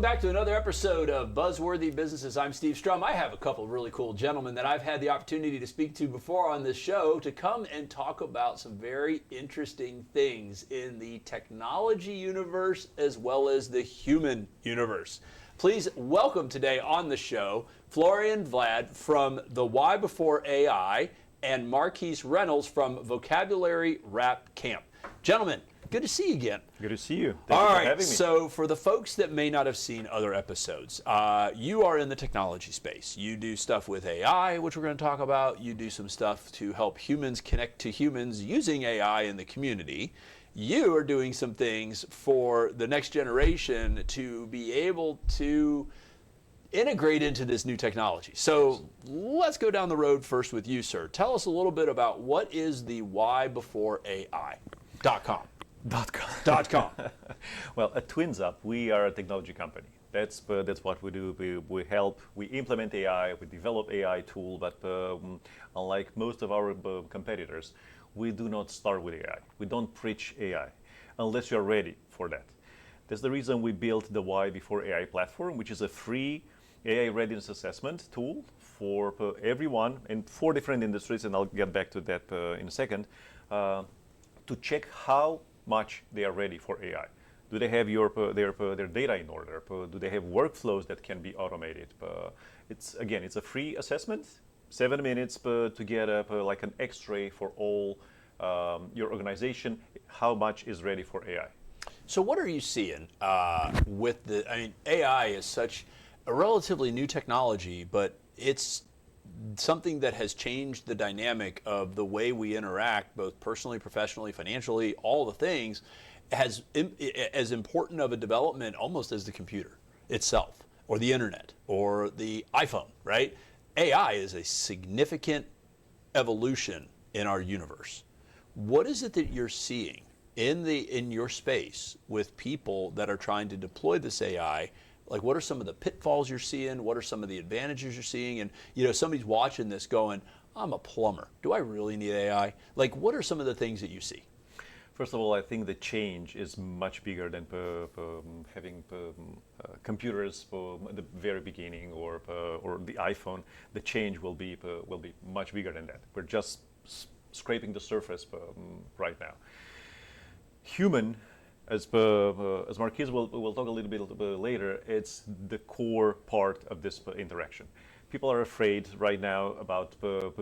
welcome back to another episode of Buzzworthy Businesses. I'm Steve Strum. I have a couple of really cool gentlemen that I've had the opportunity to speak to before on this show to come and talk about some very interesting things in the technology universe as well as the human universe. Please welcome today on the show Florian Vlad from the Why Before AI and Marques Reynolds from Vocabulary R.A.P Camp. Gentlemen, good to see you again. Good to see you. Thank you for having me. So for the folks that may not have seen other episodes, you are in the technology space. You do stuff with AI, which we're going to talk about. You do some stuff to help humans connect to humans using AI in the community. You are doing some things for the next generation to be able to integrate into this new technology. So let's go down the road first with you, sir. Tell us a little bit about what is the Why Before AI.com. .com. Well, at TwinsUp, we are a technology company. That's what we do. We help, we implement AI, we develop AI tool, but unlike most of our competitors, we do not start with AI. We don't preach AI unless you're ready for that. That's the reason we built the Why Before AI platform, which is a free AI readiness assessment tool for everyone in 4 different industries, and I'll get back to that in a second, to check how much they are ready for AI. Do they have their data in order? Do they have workflows that can be automated? It's a free assessment, 7 minutes to get like an X-ray for all your organization, how much is ready for AI. So what are you seeing with AI is such a relatively new technology, but it's something that has changed the dynamic of the way we interact, both personally, professionally, financially, all the things, has as important of a development almost as the computer itself, or the internet, or the iPhone, right? AI is a significant evolution in our universe. What is it that you're seeing in your space with people that are trying to deploy this AI? Like, what are some of the pitfalls you're seeing? What are some of the advantages you're seeing? And, somebody's watching this going, I'm a plumber. Do I really need AI? Like, what are some of the things that you see? First of all, I think the change is much bigger than having computers at the very beginning or the iPhone. The change will be much bigger than that. We're just scraping the surface right now. Human, as Marques will talk a little bit later, it's the core part of this interaction. People are afraid right now about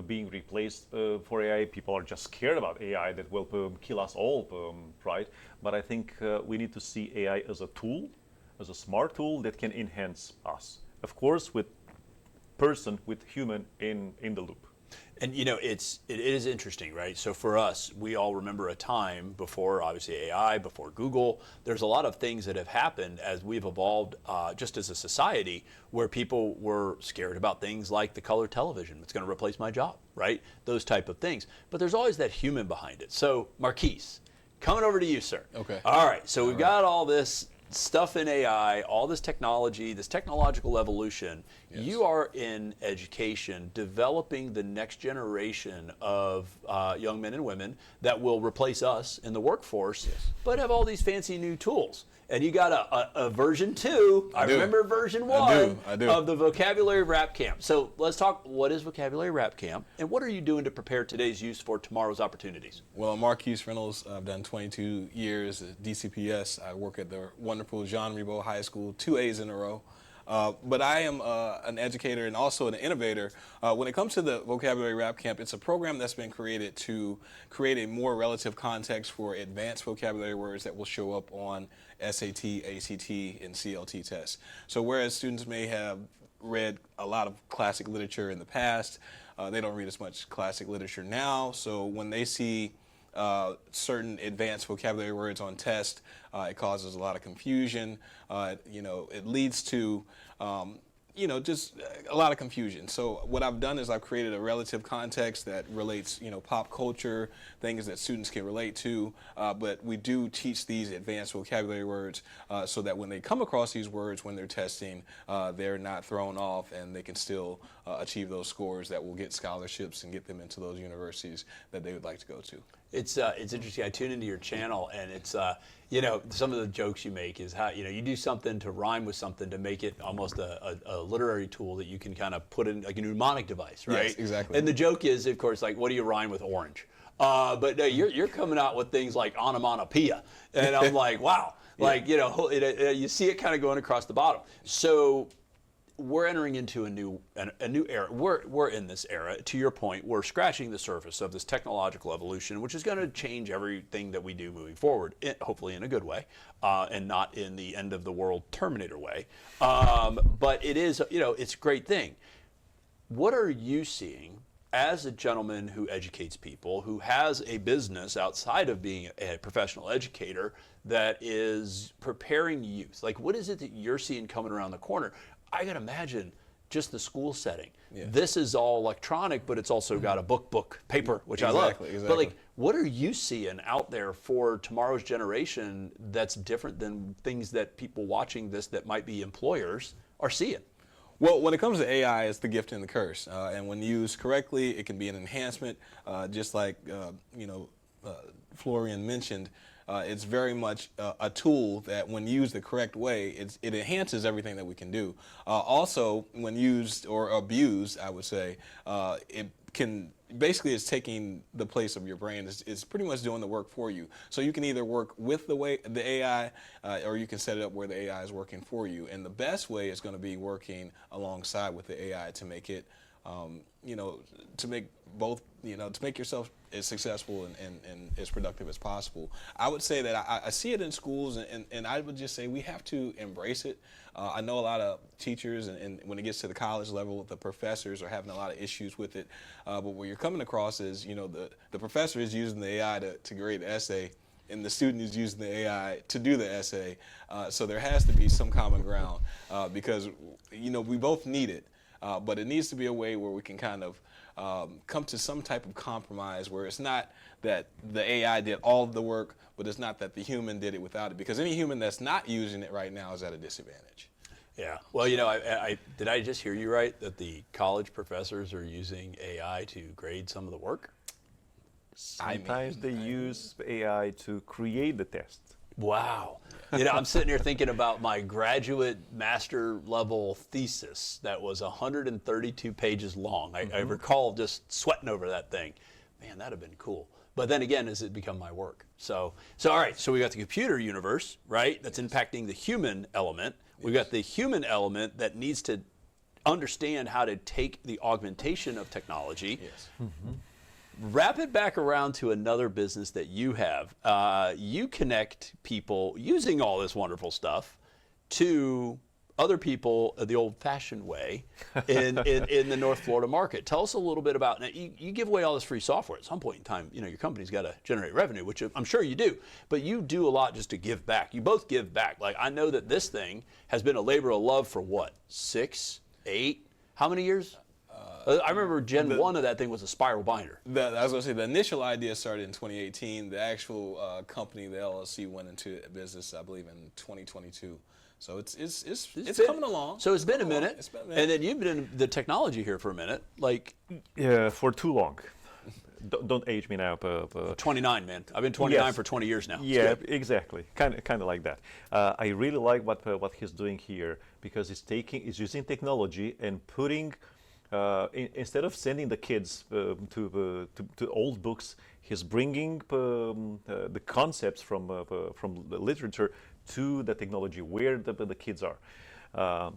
being replaced for AI. People are just scared about AI that will kill us all, right? But I think we need to see AI as a tool, as a smart tool that can enhance us. Of course, with human in the loop. And it is interesting, right? So for us, we all remember a time before, obviously, AI, before Google. There's a lot of things that have happened as we've evolved just as a society, where people were scared about things like the color television. It's going to replace my job, right? Those type of things. But there's always that human behind it. So Marques, coming over to you, sir. Okay. All right. So we've got all this stuff in AI, all this technology, this technological evolution. Yes. You are in education, developing the next generation of young men and women that will replace us in the workforce, yes, but have all these fancy new tools. And you got a version 2. I remember version 1 I do. of the Vocabulary R.A.P Camp. So let's talk, what is Vocabulary R.A.P Camp, and what are you doing to prepare today's youth for tomorrow's opportunities? Well, I'm Marques Reynolds. I've done 22 years at DCPS. I work at the wonderful Jean Ribaud High School, 2 A's in a row. But I am an educator and also an innovator. When it comes to the Vocabulary R.A.P Camp, it's a program that's been created to create a more relative context for advanced vocabulary words that will show up on SAT, ACT, and CLT tests. So whereas students may have read a lot of classic literature in the past, they don't read as much classic literature now. So when they see certain advanced vocabulary words on test, it causes a lot of confusion. It leads to just a lot of confusion. So what I've done is I've created a relative context that relates, pop culture, things that students can relate to, but we do teach these advanced vocabulary words so that when they come across these words when they're testing, they're not thrown off and they can still achieve those scores that will get scholarships and get them into those universities that they would like to go to. It's interesting. I tune into your channel, and some of the jokes you make is how, you do something to rhyme with something to make it almost a literary tool that you can kind of put in like a mnemonic device, right? Yes, exactly. And the joke is, of course, like, what do you rhyme with orange? But no, you're coming out with things like onomatopoeia. And I'm like, wow. Like, you see it kind of going across the bottom. So we're entering into a new era. We're in this era. To your point, we're scratching the surface of this technological evolution, which is going to change everything that we do moving forward, hopefully in a good way, and not in the end of the world Terminator way. But it is, it's a great thing. What are you seeing as a gentleman who educates people, who has a business outside of being a professional educator that is preparing youth? Like, what is it that you're seeing coming around the corner? I can imagine just the school setting. Yeah. This is all electronic, but it's also got a book, paper, which I love. Exactly. But like, what are you seeing out there for tomorrow's generation that's different than things that people watching this that might be employers are seeing? Well, when it comes to AI, it's the gift and the curse. And when used correctly, it can be an enhancement, just like Florian mentioned. It's very much a tool that, when used the correct way, it enhances everything that we can do. Also, when used or abused, I would say, it can basically, it's taking the place of your brain. It's pretty much doing the work for you. So you can either work with the AI, or you can set it up where the AI is working for you. And the best way is going to be working alongside with the AI to make it, to make both, to make yourself as successful and as productive as possible. I would say that I see it in schools, and I would just say we have to embrace it. I know a lot of teachers, and when it gets to the college level, the professors are having a lot of issues with it. But what you're coming across is, the professor is using the AI to grade the essay, and the student is using the AI to do the essay. So there has to be some common ground, because, we both need it. But it needs to be a way where we can kind of come to some type of compromise where it's not that the AI did all of the work, but it's not that the human did it without it. Because any human that's not using it right now is at a disadvantage. Yeah. Well, did I just hear you right, that the college professors are using AI to grade some of the work? Sometimes they use AI to create the test. Wow. I'm sitting here thinking about my graduate master level thesis that was 132 pages long. I recall just sweating over that thing. Man, that'd have been cool. But then again, has it become my work? So all right, so we got the computer universe, right? That's impacting the human element. We got the human element that needs to understand how to take the augmentation of technology. Yes. Wrap it back around to another business that you have. You connect people using all this wonderful stuff to other people the old-fashioned way in the North Florida market. Tell us a little bit about, now you give away all this free software. At some point in time, your company's got to generate revenue, which I'm sure you do, but you do a lot just to give back. You both give back. Like, I know that this thing has been a labor of love for what, 6, 8, how many years? I remember Gen 1 of that thing was a spiral binder. I was going to say, the initial idea started in 2018. The actual company, the LLC, went into business, I believe, in 2022. So it's coming along. So it's been a minute. It's been a minute. And then you've been in the technology here for a minute. Yeah, for too long. Don't age me now. 29, man. I've been 29 for 20 years now. Yeah, exactly. Kind of like that. I really like what he's doing here, because he's using technology and putting, instead of sending the kids to old books, he's bringing the concepts from the literature to the technology where the kids are.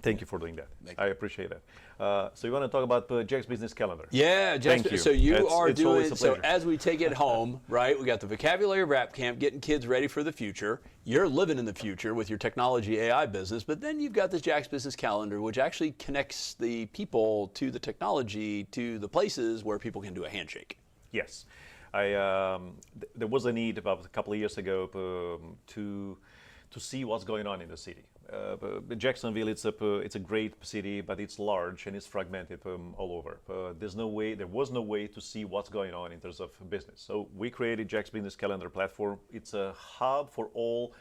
Thank you for doing that. I appreciate that. So you want to talk about Jack's Business Calendar? Yeah, Thank you. So it's doing, so as we take it home, right, we got the vocabulary of R.A.P camp, getting kids ready for the future. You're living in the future with your technology AI business, but then you've got this Jack's Business Calendar, which actually connects the people to the technology, to the places where people can do a handshake. Yes. There was a need about a couple of years ago to see what's going on in the city. Jacksonville, it's a great city, but it's large and it's fragmented all over. There was no way to see what's going on in terms of business. So we created Jack's Business Calendar platform. It's a hub for all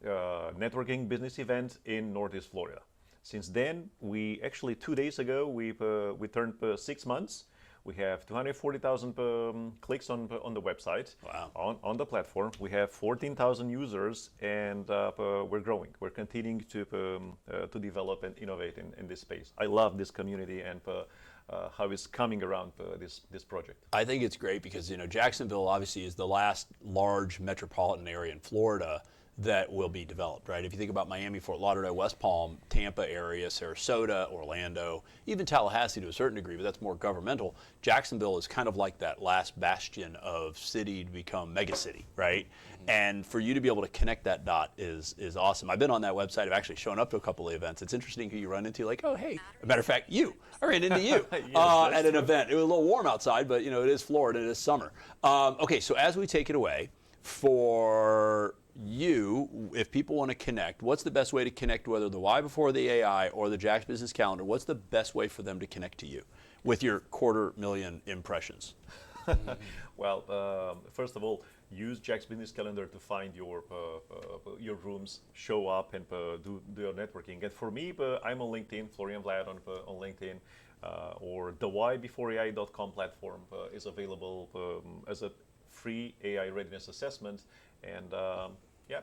networking business events in Northeast Florida. Since then, we actually 2 days ago we turned 6 months. We have 240,000 clicks on the website. Wow. On the platform. We have 14,000 users, and we're growing. We're continuing to develop and innovate in this space. I love this community and how it's coming around this project. I think it's great because Jacksonville obviously is the last large metropolitan area in Florida that will be developed, right? If you think about Miami, Fort Lauderdale, West Palm, Tampa area, Sarasota, Orlando, even Tallahassee to a certain degree, but that's more governmental. Jacksonville is kind of like that last bastion of city to become megacity, right? Mm-hmm. And for you to be able to connect that dot is awesome. I've been on that website. I've actually shown up to a couple of events. It's interesting who you run into, like, oh, hey, as a matter of fact, I ran into you Yes, at an event. It was a little warm outside, but it is Florida, it is summer. Okay, so as we take it away, for you, if people want to connect, what's the best way to connect, whether the Why Before the AI or the Jack's Business Calendar? What's the best way for them to connect to you with your 250,000 impressions? Well, first of all, use Jack's Business Calendar to find your rooms, show up, and do your networking. And for me, I'm on LinkedIn, Florian Vlad on LinkedIn, or the whybeforeai.com platform is available as a free AI readiness assessment. And yeah.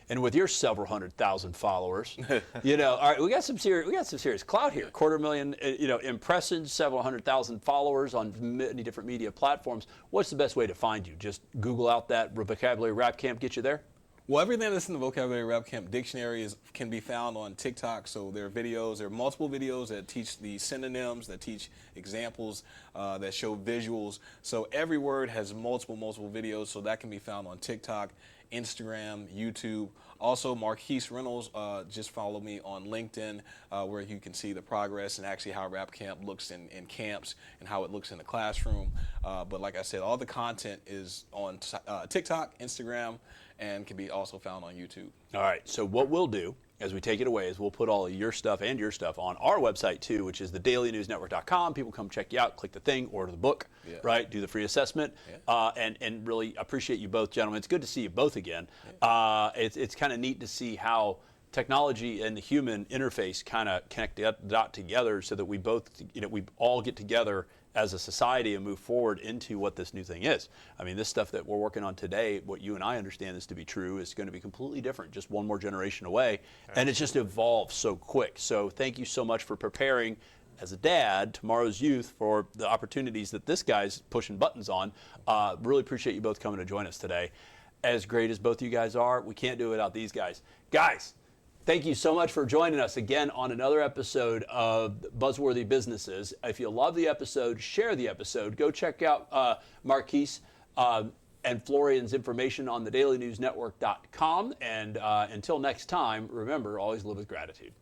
And with your several 100,000 followers, all right, we got some serious clout here. 250,000, impressions, several 100,000 followers on many different media platforms. What's the best way to find you? Just Google out that vocabulary rap camp, get you there? Well, everything that's in the Vocabulary Rap Camp dictionary can be found on TikTok. So there are multiple videos that teach the synonyms, that teach examples, that show visuals. So every word has multiple videos. So that can be found on TikTok, Instagram, YouTube. Also, Marques Reynolds, just follow me on LinkedIn, where you can see the progress and actually how Rap Camp looks in camps and how it looks in the classroom. But like I said, all the content is on TikTok, Instagram, and can be also found on YouTube. All right, so what we'll do as we take it away is we'll put all of your stuff on our website too, which is thedailynewsnetwork.com. People come check you out, click the thing, order the book, right? Do the free assessment, and really appreciate you both, gentlemen. It's good to see you both again. It's kind of neat to see how technology and the human interface kind of connect the dot together so that we both, we all get together as a society and move forward into what this new thing is. I mean, this stuff that we're working on today, what you and I understand is to be true, is going to be completely different, just one more generation away. And it's just evolved so quick. So thank you so much for preparing, as a dad, tomorrow's youth for the opportunities that this guy's pushing buttons on. Really appreciate you both coming to join us today. As great as both of you guys are, we can't do it without these guys. Guys, thank you so much for joining us again on another episode of Buzzworthy Businesses. If you love the episode, share the episode. Go check out Marques and Florian's information on thedailynewsnetwork.com. And until next time, remember, always live with gratitude.